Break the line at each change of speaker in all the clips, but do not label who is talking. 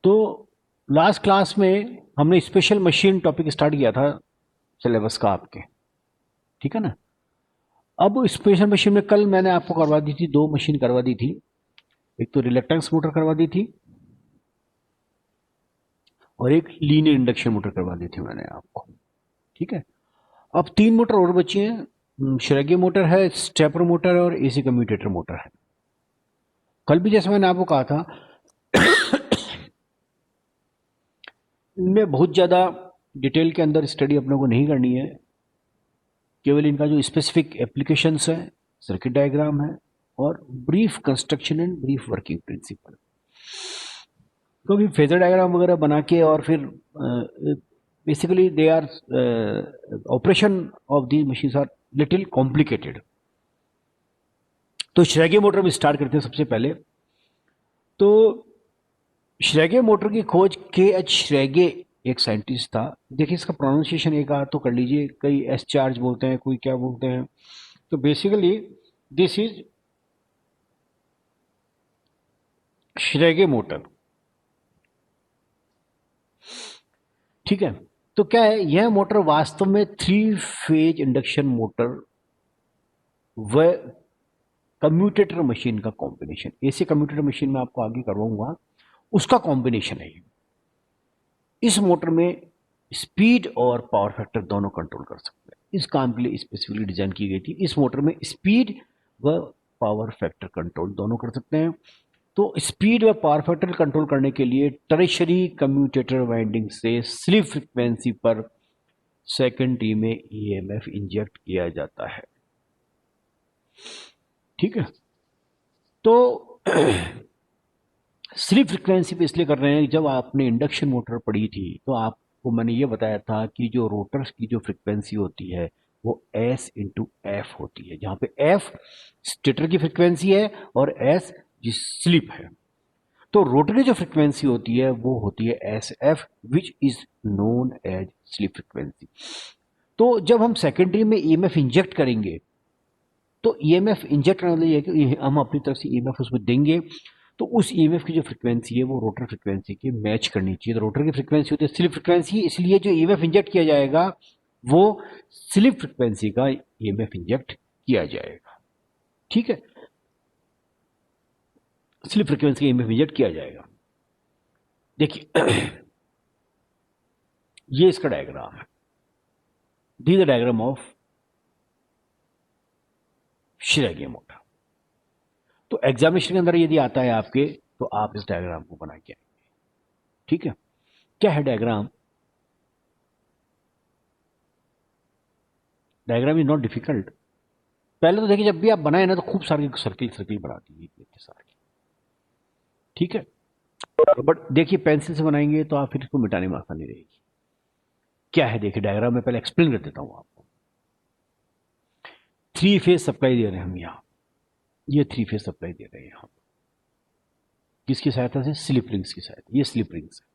तो last class में हमने स्पेशल मशीन टॉपिक स्टार्ट किया था सिलेबस का आपके, ठीक है ना। अब स्पेशल मशीन में कल मैंने आपको करवा दी थी, दो मशीन करवा दी थी। एक तो रिलक्टेंस मोटर करवा दी थी और एक लीनियर इंडक्शन मोटर करवा दी थी मैंने आपको, ठीक है। अब तीन मोटर और बची हैं। श्रैगे मोटर है, स्टेपर मोटर है और एसी कम्यूटेटर मोटर है। कल भी जैसे मैंने आपको कहा था, इनमें बहुत ज़्यादा डिटेल के अंदर स्टडी अपने को नहीं करनी है। केवल इनका जो स्पेसिफिक एप्लीकेशंस है, सर्किट डायग्राम है और brief construction and brief working principle. क्योंकि फेजर डायग्राम वगैरह बना के और फिर basically they are operation of the machines are little complicated. तो श्रैगे मोटर में स्टार्ट करते हैं सबसे पहले। तो श्रैगे मोटर की खोज के एच श्रैगे एक साइंटिस्ट था। देखिए इसका प्रोनाउंसिएशन एक आध तो कर लीजिए, कई एस चार्ज बोलते हैं, कोई क्या बोलते हैं। तो बेसिकली दिस इज श्रैगे मोटर, ठीक है। तो क्या है, यह मोटर वास्तव में थ्री फेज इंडक्शन मोटर व कम्यूटेटर मशीन का कॉम्बिनेशन, एसी कम्यूटेटर मशीन में आपको आगे करवाऊंगा, उसका कॉम्बिनेशन है। इस मोटर में स्पीड और पावर फैक्टर दोनों कंट्रोल कर सकते हैं। इस काम के लिए स्पेसिफिकली डिजाइन की गई थी। इस मोटर में स्पीड व पावर फैक्टर कंट्रोल दोनों कर सकते हैं। तो स्पीड व पावर फैक्टर कंट्रोल करने के लिए टर्शियरी कम्यूटेटर वाइंडिंग से स्लीप फ्रीक्वेंसी पर सेकेंडरी में ईएमएफ इंजेक्ट किया जाता है, ठीक है। तो स्लीप फ्रीक्वेंसी पे इसलिए कर रहे हैं, जब आपने इंडक्शन मोटर पढ़ी थी तो आपको मैंने ये बताया था कि जो रोटर्स की जो फ्रीक्वेंसी होती है वो एस इंटू एफ होती है, जहां पे एफ स्टेटर की फ्रीक्वेंसी है और एस जिस स्लिप है। तो रोटर की जो फ्रीक्वेंसी होती है वो होती है S F, which is known as slip frequency. तो जब हम सेकेंडरी में ईएमएफ इंजेक्ट करेंगे, तो ईएमएफ इंजेक्ट करने मतलब ये है कि हम अपनी तरफ से ईएमएफ उसमें देंगे, तो उस ईएमएफ की जो फ्रीक्वेंसी है वो रोटर फ्रीक्वेंसी की मैच करनी चाहिए। तो रोटर की फ्रीक्वेंसी होती है स्लिप फ्रीक्वेंसी, इसलिए जो ईएमएफ इंजेक्ट किया जाएगा वो स्लिप फ्रीक्वेंसी का ईएमएफ इंजेक्ट किया जाएगा, ठीक है। स्लिप फ्रीक्वेंसी का ईएमएफ इंजेक्ट किया जाएगा। देखिए ये इसका डायग्राम है, दी द डायग्राम ऑफ श्रैगे मोटर। तो एग्जामिनेशन के अंदर यदि आता है आपके, तो आप इस डायग्राम को बना के आएंगे, ठीक है। क्या है diagram? Diagram is not difficult. पहले तो देखिए, जब भी आप बनाए ना तो खूब सारी सर्किल सर्किल बना दीजिए इतने सारे, ठीक है। बट देखिए पेंसिल से बनाएंगे तो आप फिर इसको मिटाने में आसानी रहेगी। क्या है देखिए डायग्राम में, पहले एक्सप्लेन कर देता हूं आपको। थ्री फेज सप्लाई दे रहे हैं हम यहां, ये थ्री फेज सप्लाई दे रहे हैं हम किसकी सहायता से? स्लिप रिंग्स की सहायता। ये स्लिप रिंग्स है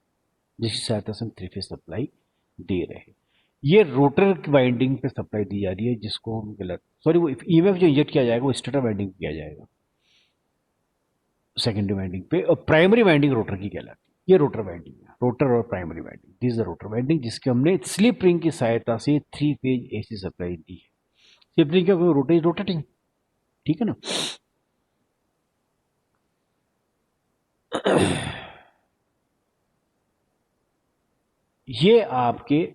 जिसकी सहायता से हम थ्री फेज सप्लाई दे रहे हैं। ये रोटर वाइंडिंग पे सप्लाई दी जा रही है, जिसको हम गलत सॉरी वो ईएमएफ जो इंजेक्ट किया जाएगा वो स्टेटर वाइंडिंग किया जाएगा, सेकेंडरी वाइंडिंग पे। और प्राइमरी वाइंडिंग रोटर की कहलाती है। ये रोटर वाइंडिंग है, रोटर और primary winding, this is the rotor winding जिसके हमने स्लिप रिंग की सहायता से थ्री फेज एसी सप्लाई दी है। स्लिप रिंग क्या, रोटर इज रोटेटिंग, ठीक है ना। ये आपके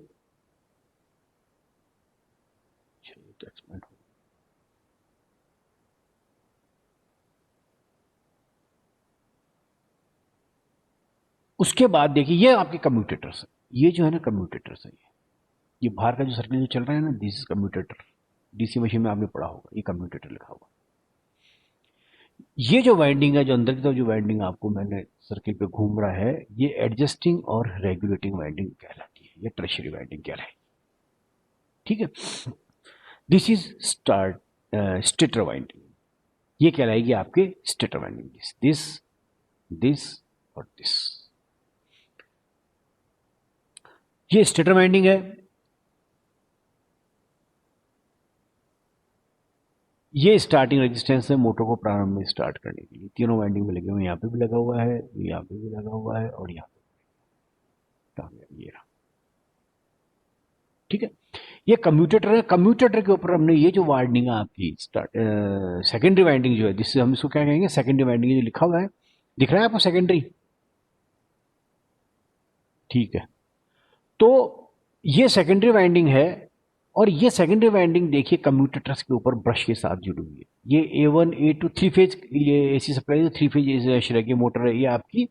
उसके बाद देखिए ये आपके कम्यूटेटर्स है। ये जो है ना कम्यूटेटर्स है, ये बाहर का जो सर्किट जो चल रहा है ना, this is commutator. DC machine में आपने पढ़ा होगा, ये कम्यूटेटर लिखा होगा। ये जो वाइंडिंग है, जो अंदर की तरफ जो वाइंडिंग आपको मैंने सर्किट पे घूम रहा है, ये एडजस्टिंग और रेगुलेटिंग वाइंडिंग कहलाती है, ये टर्शियरी वाइंडिंग कहलाएगी, ठीक है। This is start stator winding, ये कहलाएगी आपके स्टेटर वाइंडिंग। दिस दिस और दिस, ये स्टेटर वाइंडिंग है। ये स्टार्टिंग रेजिस्टेंस है मोटर को प्रारंभ में स्टार्ट करने के लिए। तीनों वाइंडिंग में लगे हुए, यहाँ पे भी लगा हुआ है, यहाँ पे भी लगा हुआ है और यहाँ पे। ये रहा, ठीक है। ये कम्यूटेटर है, कम्यूटेटर के ऊपर हमने ये जो वाइंडिंग है आपकी सेकेंडरी वाइंडिंग जो है, जिससे हम इसको क्या कहेंगे, सेकेंडरी वाइंडिंग, जो लिखा हुआ है दिख रहा है आपको सेकेंडरी, ठीक है। तो ये सेकेंडरी वाइंडिंग है, और ये सेकेंडरी वाइंडिंग देखिए कम्यूटेटर्स के ऊपर ब्रश के साथ जुड़ी हुई है। ये A1 A2 थ्री फेज, ये एसी सप्लाई, थ्री फेज श्रृंखला मोटर है ये आपकी,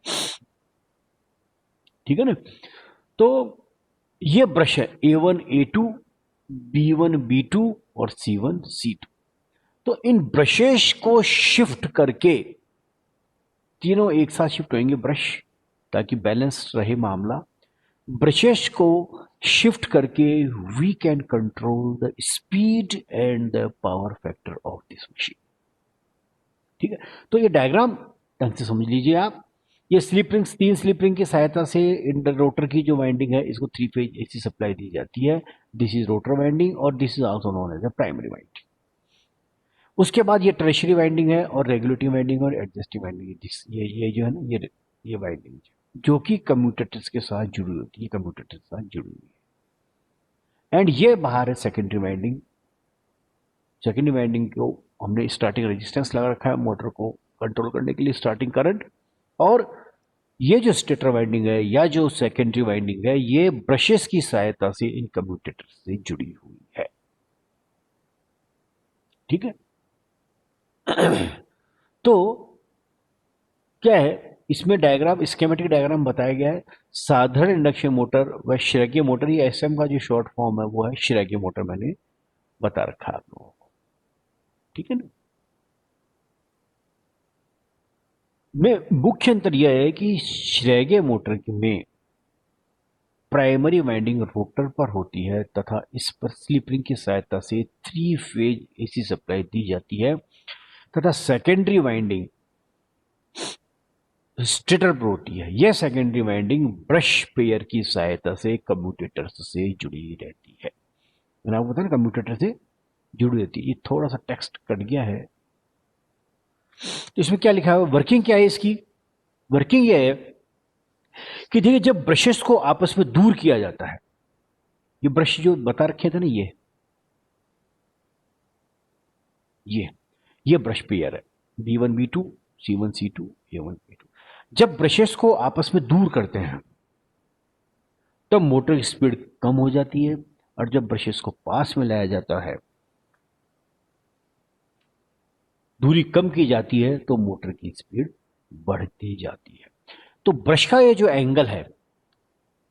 ठीक है ना। तो ये ब्रश है A1 A2 B1 B2 और C1 C2। तो इन ब्रशेस को शिफ्ट करके, तीनों एक साथ शिफ्ट होंगे ब्रश, ताकि बैलेंस रहे मामला। ब्रशेस को शिफ्ट करके we can control the speed and the power factor of this machine, ठीक है। तो ये डायग्राम ढंग से समझ लीजिए आप। ये स्लिप रिंग्स, तीन स्लिप रिंग की सहायता से रोटर की जो वाइंडिंग है, इसको थ्री फेज एसी सप्लाई दी जाती है। दिस इज रोटर वाइंडिंग और this is also known as the primary winding. उसके बाद ये टर्शियरी वाइंडिंग है और रेगुलेटिंग वाइंडिंग और एडजस्टिंग वाइंडिंग, ये जो है ना, ये वाइंडिंग जो कि कम्यूटेटर्स के साथ जुड़ी होती है, कम्यूटेटर के साथ जुड़ी हुई है। एंड ये बाहर है सेकेंडरी वाइंडिंग। सेकेंडरी वाइंडिंग को हमने स्टार्टिंग रेजिस्टेंस लगा रखा है मोटर को कंट्रोल करने के लिए, स्टार्टिंग करंट। और ये जो स्टेटर वाइंडिंग है या जो सेकेंडरी वाइंडिंग है, ये ब्रशेस की सहायता से इन कम्यूटेटर से जुड़ी हुई है, ठीक है। तो क्या है इसमें डायग्राम, स्कीमेटिक डायग्राम बताया गया है। साधारण इंडक्शन मोटर व श्रृंखला मोटर, ये एसएम का जो शॉर्ट फॉर्म है वो है श्रृंखला मोटर, मैंने बता रखा है आप लोगों को, ठीक है ना। में मुख्य अंतर यह है कि श्रृंखला मोटर में प्राइमरी वाइंडिंग रोटर पर होती है तथा इस पर स्लिप रिंग की सहायता से थ्री फेज एसी सप्लाई दी जाती है, तथा सेकेंडरी वाइंडिंग स्टेटर पर होती है। यह सेकेंडरी वाइंडिंग ब्रश पेयर की सहायता से कम्यूटेटर से जुड़ी रहती है। मैंने आपको बताया ना, कम्यूटेटर से जुड़ी रहती है। ये थोड़ा सा टेक्स्ट कट गया है, तो इसमें क्या लिखा है, वर्किंग क्या है इसकी। वर्किंग यह है कि देखिए, जब ब्रशेस को आपस में दूर किया जाता है, ये ब्रश जो बता रखे थे ना, ये ब्रश पेयर है B1 B2 C1 C2 A1 A2। जब ब्रशेस को आपस में दूर करते हैं तब मोटर की स्पीड कम हो जाती है, और जब ब्रशेस को पास में लाया जाता है, दूरी कम की जाती है, तो मोटर की स्पीड बढ़ती जाती है। तो ब्रश का ये जो एंगल है,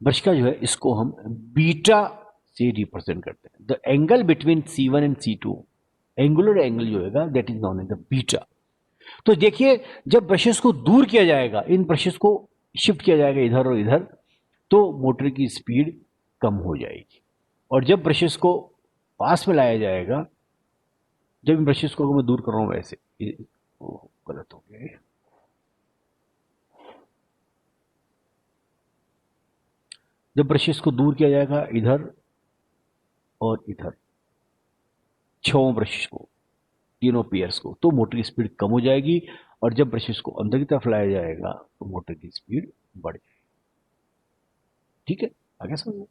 ब्रश का जो है, इसको हम बीटा से रिप्रेजेंट करते हैं। The angle between C1 and C2, angular angle जो होगा, that is known as the beta. तो देखिए, जब ब्रशेस को दूर किया जाएगा, इन ब्रशेस को शिफ्ट किया जाएगा इधर और इधर, तो मोटर की स्पीड कम हो जाएगी। और जब ब्रशेस को पास में लाया जाएगा, जब इन ब्रशेस को मैं दूर कर रहा हूं वैसे, गलत हो गया, जब ब्रशेस को दूर किया जाएगा इधर और इधर, छह ब्रशेस को, तीनों पेयर्स को, तो मोटर की स्पीड कम हो जाएगी। और जब ब्रशेस को अंदर की तरफ लाया जाएगा तो मोटर की स्पीड बढ़ जाएगी, ठीक है। आगे समझो।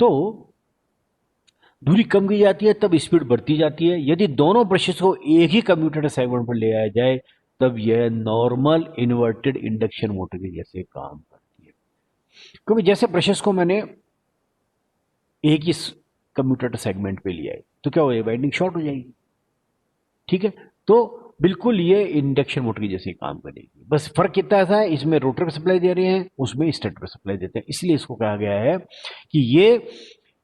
तो दूरी कम की जाती है तब स्पीड बढ़ती जाती है। यदि दोनों ब्रशेस को एक ही कम्यूटेटर सेगमेंट पर ले आया जाए, तब यह नॉर्मल इन्वर्टेड इंडक्शन मोटर के जैसे काम करती है। क्योंकि जैसे ब्रशेस को मैंने एक ही कम्यूटेटर सेगमेंट पे लिया है, तो क्या होगा, वाइंडिंग शॉर्ट हो जाएगी, ठीक है। तो बिल्कुल ये इंडक्शन मोटर की जैसे काम करेगी। बस फर्क कितना ऐसा है, इसमें रोटर पे सप्लाई दे रहे हैं, उसमें स्टेटर पे सप्लाई देते हैं, इसलिए इसको कहा गया है कि ये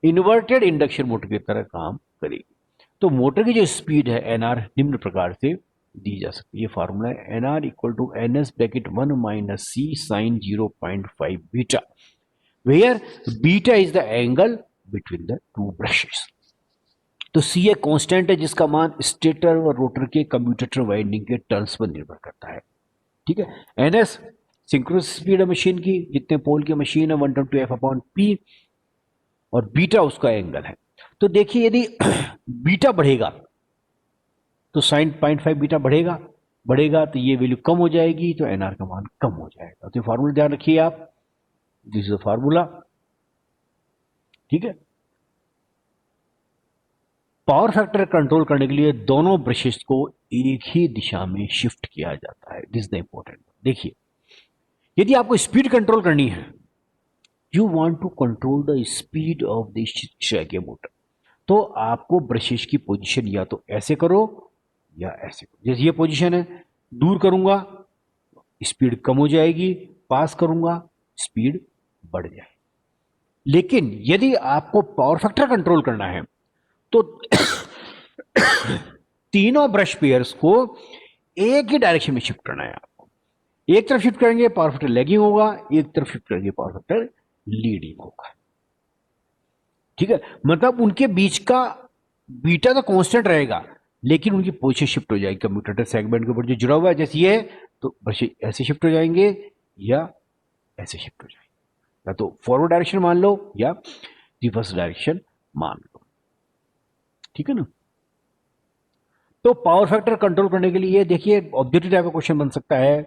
इन्वर्टेड इंडक्शन मोटर की तरह काम करेगी। तो मोटर की जो स्पीड है एनआर निम्न प्रकार से दी जा सकती है। ये फार्मूला है NR equal to NS bracket 1 minus C sine 0.5 beta, where beta is the angle between the two brushes. तो C एक कांस्टेंट है जिसका मान स्टेटर और रोटर के कम्यूटेटर वाइंडिंग के टर्न्स पर निर्भर करता है, ठीक है। NS सिंक्रोनस स्पीड है मशीन की, जितने पोल की मशीन है 1/F/P, और बीटा उसका एंगल है। तो देखिए, यदि बीटा बढ़ेगा तो साइन 0.5 बीटा बढ़ेगा तो ये वैल्यू कम हो जाएगी, तो एनआर का मान कम हो जाएगा। तो फॉर्मूला ध्यान रखिए आप, दिस इज फार्मूला। ठीक है, पावर फैक्टर कंट्रोल करने के लिए दोनों ब्रशेस को एक ही दिशा में शिफ्ट किया जाता है। This the important. देखिए, यदि आपको स्पीड कंट्रोल करनी है, you want to control the speed of the Schrage motor, तो आपको ब्रशेस की पोजीशन या तो ऐसे करो या ऐसे करो। जैसे ये पोजीशन है, दूर करूंगा स्पीड कम हो जाएगी, पास करूंगा स्पीड बढ़ जाएगी। लेकिन यदि आपको पावर फैक्टर कंट्रोल करना है तो तीनों ब्रश पेयर्स को एक ही डायरेक्शन में शिफ्ट करना है आपको। एक तरफ शिफ्ट करेंगे पावर फैक्टर लैगिंग होगा, एक तरफ शिफ्ट करेंगे पावर फैक्टर लीडिंग होगा। ठीक है, मतलब उनके बीच का बीटा तो कांस्टेंट रहेगा, लेकिन उनकी पोजीशन शिफ्ट हो जाएगी कम्यूटेटर सेगमेंट के ऊपर जो जुड़ा हुआ है। जैसे ये है तो ब्रश ऐसे शिफ्ट हो जाएंगे या ऐसे शिफ्ट हो जाएंगे, या तो फॉरवर्ड डायरेक्शन मान लो या रिवर्स डायरेक्शन मान लो। ठीक है ना। तो पावर फैक्टर कंट्रोल करने के लिए देखिए ऑब्जेक्टिव टाइप का क्वेश्चन बन सकता है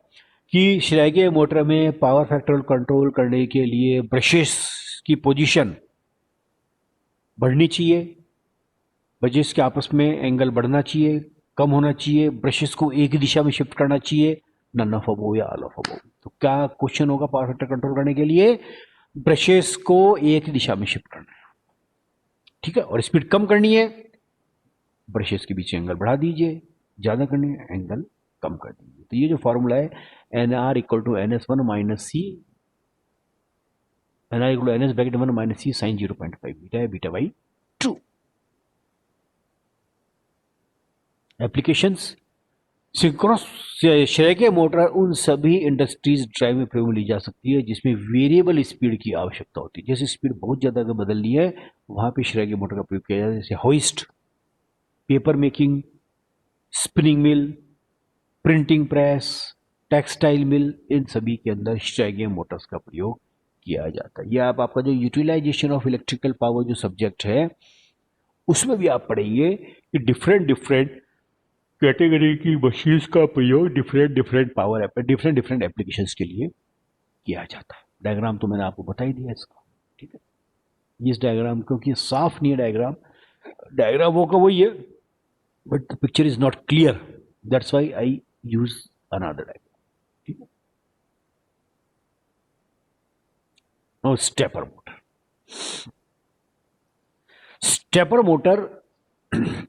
कि श्रैगे मोटर में पावर फैक्टर कंट्रोल करने के लिए ब्रशेस की पोजीशन बढ़नी चाहिए, ब्रशेस के आपस में एंगल बढ़ना चाहिए, कम होना चाहिए, ब्रशेस को एक ही दिशा में शिफ्ट करना चाहिए, नन ऑफ अबोव या ऑल ऑफ अबोव। तो क्या क्वेश्चन होगा पावर फैक्टर कंट्रोल करने के लिए? ब्रशेस को एक ही दिशा में शिफ्ट करना है। ठीक है, और स्पीड कम करनी है, ब्रशेस के बीच एंगल बढ़ा दीजिए, ज्यादा करनी है एंगल कम कर दीजिए। तो ये जो फॉर्मूला है N R equal to N S one minus C, N R equal to N S bracket one minus C sine 0.5 beta है, beta by 2। Applications, synchronous Schrage motor उन सभी इंडस्ट्रीज ड्राइव में प्रयोग में ली जा सकती है जिसमें वेरिएबल स्पीड की आवश्यकता होती है। जैसे स्पीड बहुत ज़्यादा अगर बदलनी है, वहाँ पे श्रैगे मोटर का प्रयोग किया जाता है। जैसे hoist, paper making, spinning mill, printing press, textile mill, इन सभी के अंदर श्रैगे मोटर्स का प्रयोग किया जाता है। यह आपका जो यूटिलाइजेशन ऑफ इलेक्ट्रिकल पावर जो सब्जेक्ट है, उसमें भी आप पढ़ेंगे कि डिफरेंट डिफरेंट कैटेगरी की मशीन्स का प्रयोग different different power different different applications के लिए किया जाता है। डायग्राम तो मैंने आपको बता ही दिया इसका। ठीक है, इस डायग्राम क्योंकि साफ नहीं है डायग्राम, डायग्राम वो का वही है but the picture is not clear, that's why I use another diagram. ठीक है, और स्टेपर मोटर, स्टेपर मोटर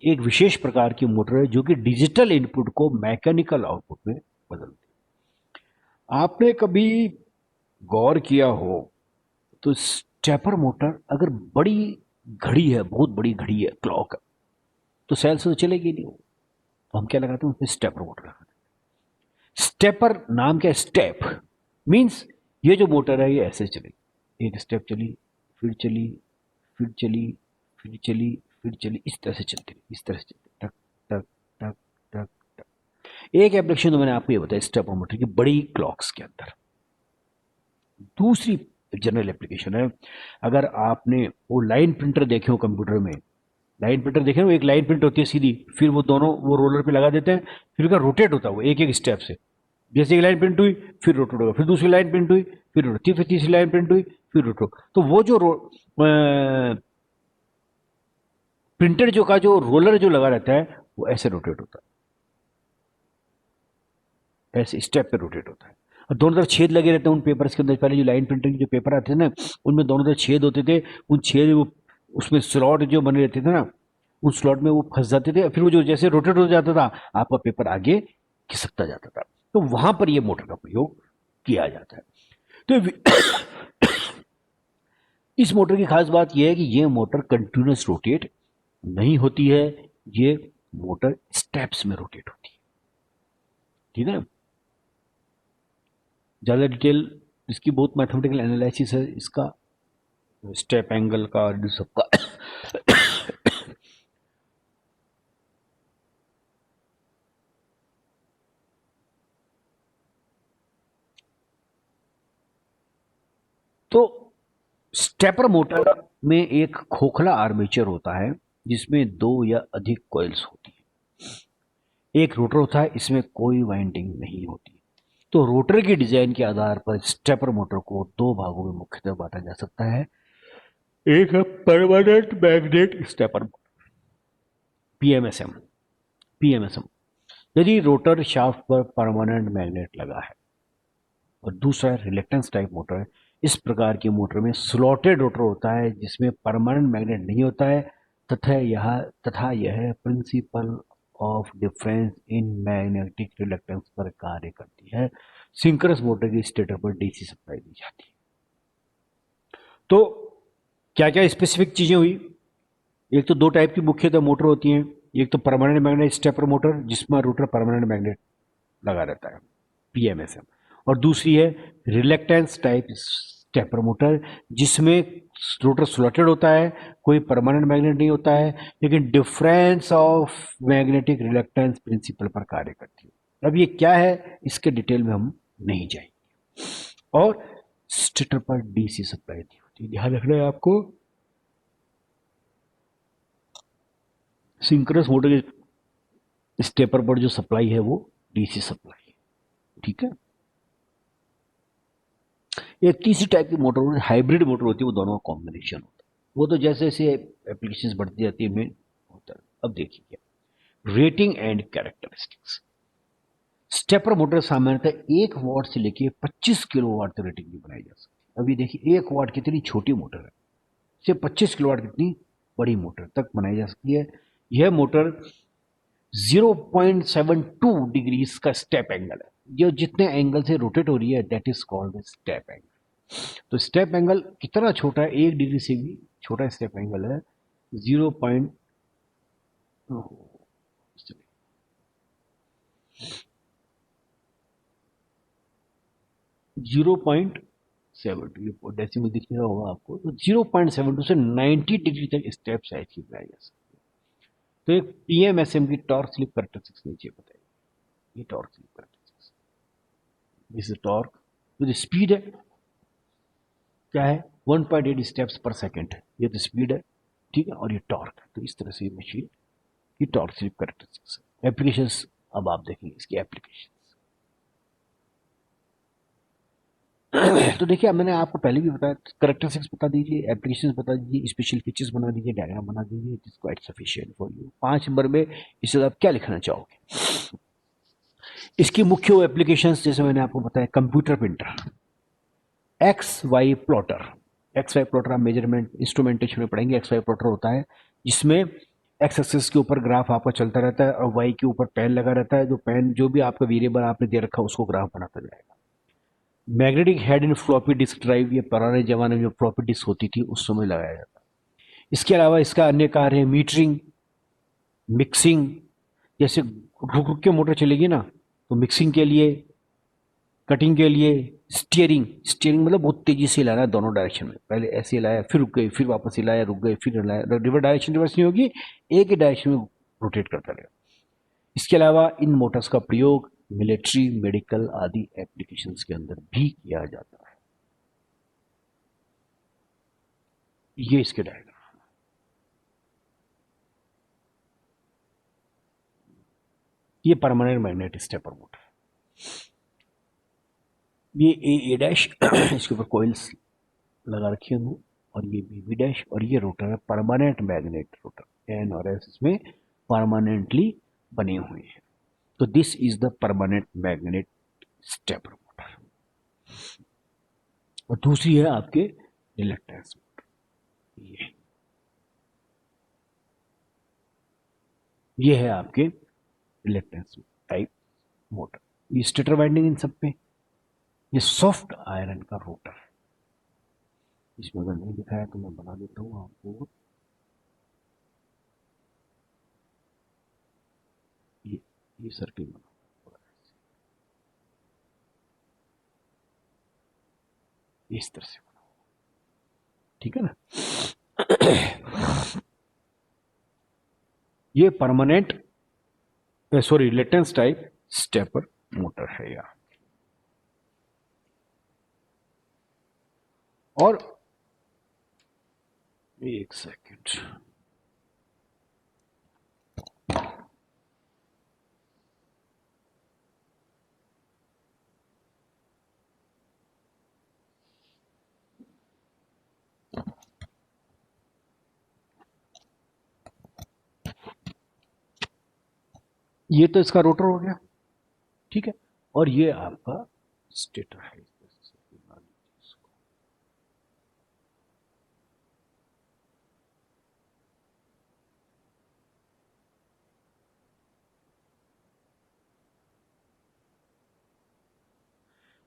एक विशेष प्रकार की मोटर है जो कि डिजिटल इनपुट को मैकेनिकल आउटपुट में बदलती है। आपने कभी गौर किया हो तो स्टेपर मोटर अगर बड़ी घड़ी है, बहुत बड़ी घड़ी है, क्लॉक है, तो सेल से तो चलेगी नहीं वो, तो हम क्या लगाते हैं उसमें स्टेपर मोटर लगाते हैं। स्टेपर नाम क्या है? स्टेप मींस ये जो मोटर है ये ऐसे चलेगी, एक स्टेप चली, फिर चली, फिर चली, फिर चली, फिर चली, इस तरह से चलती है, इस तरह से चलती है, टक टक टक टक टक। एक एप्लीकेशन तो मैंने आपको ये बताया स्टेपर मोटर की बड़ी क्लॉक्स के अंदर। दूसरी जनरल एप्लीकेशन है, अगर आपने वो लाइन प्रिंटर देखे हो कंप्यूटर में, लाइन प्रिंटर देखे हो, एक लाइन प्रिंट होती है सीधी, फिर वो दोनों वो रोलर पे लगा देते हैं, फिर उसका रोटेट होता है वो एक एक स्टेप से। जैसे एक लाइन प्रिंट हुई फिर रोटेट होगा, फिर दूसरी लाइन प्रिंट हुई फिर रोटेट, फिर तीसरी लाइन प्रिंट हुई फिर रोटेट। तो वो जो प्रिंटर जो का जो रोलर जो लगा रहता है वो ऐसे रोटेट होता है, ऐसे स्टेप पे रोटेट होता है। और दोनों तरफ छेद लगे रहते हैं उन पेपर्स के अंदर। पहले जो लाइन प्रिंटर के जो पेपर आते थे ना, उनमें दोनों तरफ छेद होते थे, उन छेद वो उसमें स्लॉट जो बने रहते थे ना, उस स्लॉट में वो फंस जाते थे, फिर वो जो जैसे रोटेट हो जाता था आपका पेपर आगे खिसकता जाता था। तो वहां पर ये मोटर का प्रयोग किया जाता है। तो इस मोटर की खास बात यह है कि ये मोटर कंटिन्यूस रोटेट नहीं होती है, ये मोटर स्टेप्स में रोटेट होती है। ठीक है, ज़्यादा डिटेल इसकी बहुत मैथमेटिकल एनालिसिस है इसका, स्टेप एंगल का और सबका। तो स्टेपर मोटर में एक खोखला आर्मेचर होता है जिसमें दो या अधिक कॉइल्स होती है। एक रोटर होता है, इसमें कोई वाइंडिंग नहीं होती। तो रोटर की डिजाइन के आधार पर स्टेपर मोटर को दो भागों में मुख्यतः बांटा जा सकता है। एक है permanent magnet stepper, PMSM. PMSM यदि रोटर शाफ्ट पर परमानेंट मैग्नेट लगा है, और दूसरा रिलेक्टेंस टाइप मोटर। इस प्रकार की मोटर में स्लॉटेड रोटर होता है जिसमें परमानेंट मैग्नेट नहीं होता है, तथा यह principle of difference in magnetic reluctance पर कार्य करती है। सिंक्रोनस मोटर की स्टेटर पर डीसी सप्लाई दी जाती है। तो क्या क्या स्पेसिफिक चीजें हुई? एक तो दो टाइप की मुख्यतः मोटर होती हैं। एक तो परमानेंट मैग्नेट स्टेपर मोटर जिसमें रोटर परमानेंट मैग्नेट लगा रहता है, पीएमएसएम। और दूसरी है रिलेक्टेंस टाइप स्टेपर मोटर जिसमें रोटर स्लॉटेड होता है, कोई परमानेंट मैग्नेट नहीं होता है, लेकिन difference of magnetic reluctance principle पर कार्य करती है। अब ये क्या है इसके डिटेल में हम नहीं जाएंगे। और स्टेटर पर डीसी सप्लाई दी होती है, ध्यान रखना है आपको। सिंक्रोनस मोटर के स्टेपर पर जो सप्लाई है वो डीसी सप्लाई है, ठीक है। ये तीसरी टाइप की मोटर होती है, हाइब्रिड मोटर होती है, वो दोनों का कॉम्बिनेशन होता है। वो तो जैसे जैसे एप्लीकेशंस बढ़ती जाती है में होता है। अब देखिए क्या rating and characteristics. Stepper motor सामान्यतः 1 वाट से लेके 25 किलोवाट तक रेटिंग की बनाई जा सकती है। अभी देखिए 1 वाट कितनी छोटी मोटर है, से 25 किलोवाट कितनी बड़ी मोटर तक बनाई जा सकती है। यह मोटर 0.72 डिग्रीज का स्टेप एंगल है, जो जितने एंगल से रोटेट हो रही है that is called step angle. तो स्टेप एंगल कितना छोटा है, 1 डिग्री से भी छोटा स्टेप एंगल है, 0.72 डेसिमल दिख रहा होगा आपको। तो 0.72 से 90 डिग्री तक स्टेप साइज की बनाई जा सकती है। तो एक पीएमएसएम की टॉर्क स्लिप कैरेक्टरिस्टिक्स नीचे बताइए। ये torque slip characteristics, this is torque with speed है, क्या है 1.8 स्टेप्स पर सेकंड, ये तो स्पीड है, ठीक है। और ये टॉर्क है। तो इस तरह से ये मशीन की टॉर्क स्लिप कैरेक्टरिस्टिक्स है। एप्लीकेशंस अब आप देखेंगे इसकी एप्लीकेशन। तो देखिए मैंने आपको पहले भी बताया, कैरेक्टरिस्टिक्स बता दीजिए, एप्लीकेशंस बता दीजिए, स्पेशल फीचर्स बना दीजिए, डायग्राम बना दीजिए, it is quite sufficient for you. 5 number में इससे आप क्या लिखना चाहोगे? इसकी मुख्य एप्लीकेशंस जैसे मैंने आपको बताया, computer printer, X Y plotter. X Y plotter आप मेजरमेंट इंस्ट्रूमेंटेशन में पढ़ेंगे। एक्स वाई प्लॉटर होता है जिसमें एक्स एक्सिस के ऊपर ग्राफ आपका चलता रहता है और वाई के ऊपर पेन लगा रहता है। जो पेन जो भी आपका वेरिएबल आपने दे रखा है उसको ग्राफ बनाता जाएगा। Magnetic head in floppy disk drive, ये पुराने जमाने में जो फ्लॉपी डिस्क होती थी उस समय लगाया जाता है। इसके अलावा इसका अन्य कार्य है मीटरिंग, मिक्सिंग। जैसे रुक रुक के मोटर चलेगी ना, तो मिक्सिंग के लिए, कटिंग के लिए, स्टीयरिंग। स्टीयरिंग मतलब बहुत तेजी से हिलाना है दोनों डायरेक्शन में, पहले ऐसे हिलाया फिर रुक गई, फिर वापस हिलाया रुक गई, फिर हिलाया। रिवर्स डायरेक्शन रिवर्स नहीं होगी, एक ही डायरेक्शन में रोटेट करता रहेगा। इसके अलावा इन मोटर्स का प्रयोग मिलिट्री, मेडिकल आदि एप्लीकेशंस के अंदर भी किया जाता है। ये इसके डायग्राम। ये परमानेंट मैग्नेट स्टेपर मोटर, ये ए डैश इसके ऊपर कोइल्स लगा रखी है हमने, और ये बी डैश, और ये रोटर है परमानेंट मैग्नेट रोटर। एन और एस इसमें परमानेंटली बने हुए हैं। तो this is the permanent magnet stepper motor. और दूसरी है आपके रिलक्टेंस मोटर। ये है आपके रिलक्टेंस टाइप मोटर। ये स्टेटर वाइंडिंग इन सब पे। ये सॉफ्ट आयरन का रोटर, इसमें अगर नहीं दिखाया तो मैं बना देता हूँ आपको। ये सर्किल बना, इस तरह से बना, ठीक है ना। ये permanent sorry reluctance type stepper motor है यार। और एक सेकंड, ये तो इसका रोटर हो गया, ठीक है, और ये आपका स्टेटर है।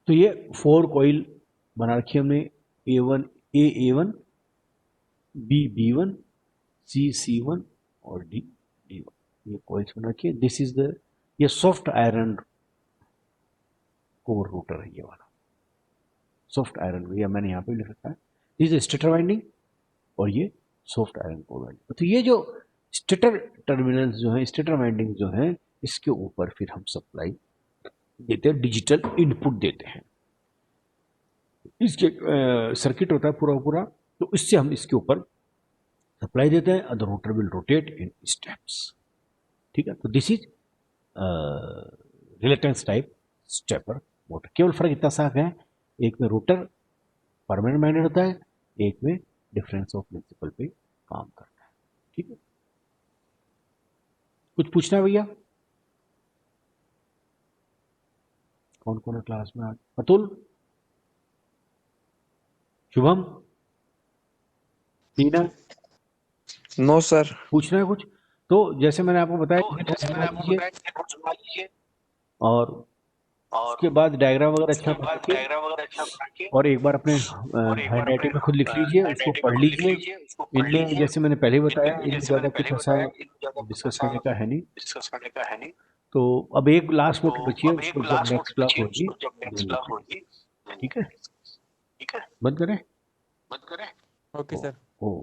तो ये 4 कॉइल बना रखी है हमने, ए वन, बी वन, सी वन और डी वन, ये कॉइल्स बना रखी है। दिस इज द, ये सॉफ्ट आयरन कोर रोटर है, ये वाला सॉफ्ट आयरन, भैया मैंने यहाँ पे लिख रखा है, दिस इज स्टेटर वाइंडिंग और ये सॉफ्ट आयरन कोर वाइंडिंग। तो ये जो स्टेटर टर्मिनल्स जो है, स्टेटर वाइंडिंग जो है, इसके ऊपर फिर हम सप्लाई देते हैं, डिजिटल इनपुट देते हैं। इसके सर्किट होता है पूरा पूरा, तो इससे हम इसके ऊपर सप्लाई देते हैं, the rotor will rotate in steps, ठीक है। तो this is reluctance type stepper motor. केवल फर्क इतना सा है, एक में रोटर परमानेंट मैग्नेट होता है, एक में डिफरेंस ऑफ प्रिंसिपल पे काम करता है, ठीक है। कुछ पूछना है भैया? कौन कौन है क्लास में आज? अतुल, शुभम, टीना,
नो सर।
पूछना है कुछ? तो जैसे मैंने आपको बताया, तो जैसे मैंने आपको बताया नोट्स बना लीजिए, और उसके बाद डायग्राम वगैरह अच्छा बना के, और एक बार अपने हैंड राइटिंग में खुद लिख लीजिए, उसको पढ़ लीजिए। इनमें जैसे मैंने पहले ही बताया, इनमें ज़्यादा कुछ ऐसा डिस्कस करने का है नहीं। तो अब एक लास्ट मोटर बची है, उसको जब नेक्स्ट क्लास होगी देन लिखेंगे, ठीक है। बंद करें?
Okay sir.
ओ